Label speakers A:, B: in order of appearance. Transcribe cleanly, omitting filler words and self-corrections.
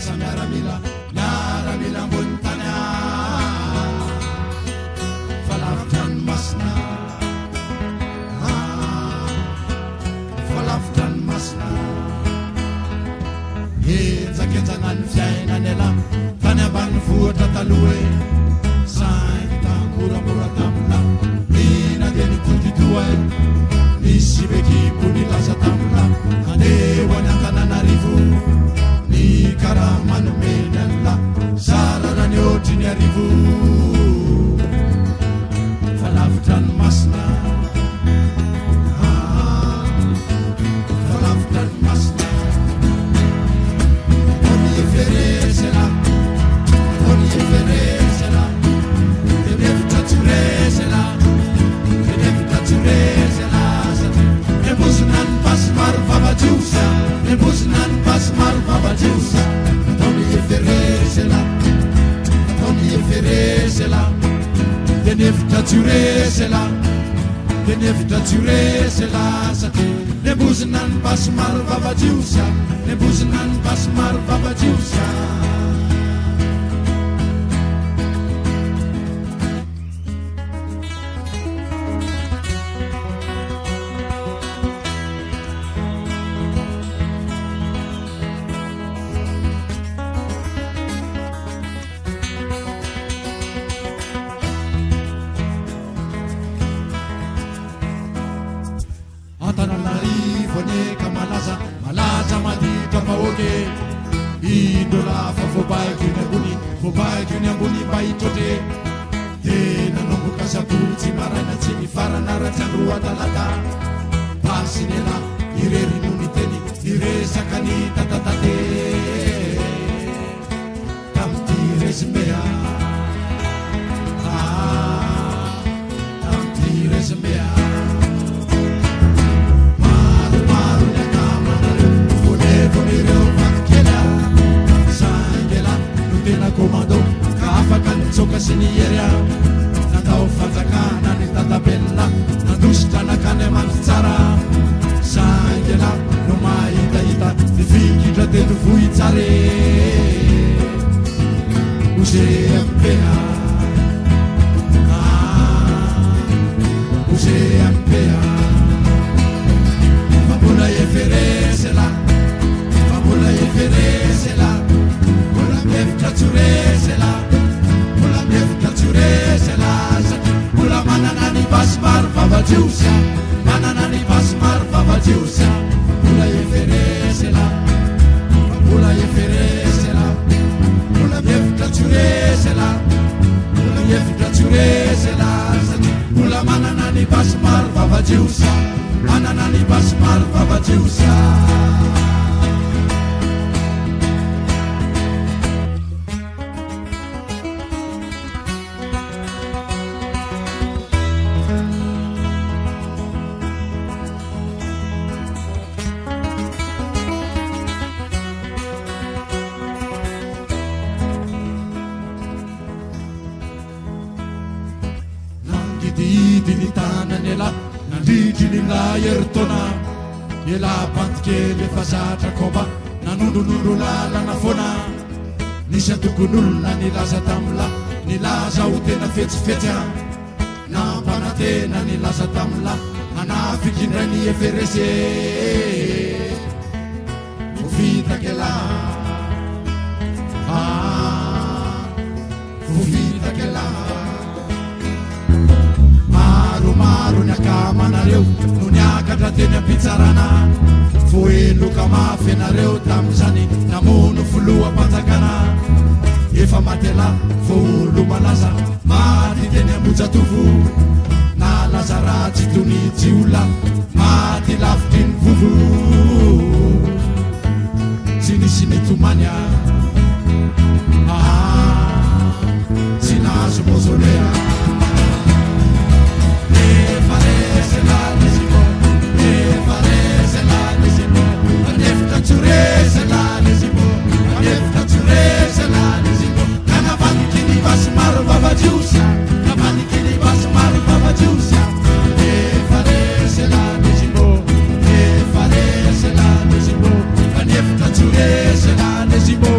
A: lasa miaramila ambony tany fa lavitrany masina fa lavitrany masina enjaketsana ny fiainany ala tany ambany vohatra taloha e saingy tangoramora tamina ina dia nitoditoa e misy bekipony lasa tamina andeho any Antananarivo ny karaha manomeny an'la sarana ny ohatry ny arivo fa lavitrany masina fa lavitrany masina oni eferesela tenevitra tsoresela nebozina ny basy maro vavajiosy nebozina ny basy maro vavajiosy ataony eferesela tenevitra tsoresela satria nebozina ny basy maro vavajiosy nebozina ny basy maro vavajiosy Antananarivo neka malaza maditra vahoaky indola fa voabaiko iny ambony mba hitrotre tena nomboka sabotsy maraina tsy mifarana ratsy andro atalata basy ny ela irerino ny teny iresaka ny tatatate tamity resmea tamity resmea ireo vakikela saingela no tena komando ka afaka nitsoka sy ny eria natao fanjakana ny tatabelona nandositra nakany amany tsara saingela no mahitahita nifikitra teto vohy tsare OGMPA OGMPA fa mbola eferesela Ola mefitra tsoresela satria ola manana ny basy maro vavajiosy manana ny basy maro vavajiosy ola eferesela ola mefitra tsoresela satria ola manana ny basy maro vavajiosy manana ny basy maro vavajiosy didiny tanany ela nandridriny la eritona ela pantikely efa zatra komba nanondronondro lalana foana nisy atokon'olona nilaza tamila nilaza ho tena fetsifetsy nampanatena nilaza tamila anafikindray ny eferese vovitakela vovitakela maro ny akamanareo no niakatra teny ampitsarana foeloka mafy anareo tam'izany namono foloam-panjakana efa matela voolo malaza maty teny ambojatovo nalaza ratsy tony jiola maty lavitry ny vovo tsy nisy nitomanya tsy nazo mozolea Zimbo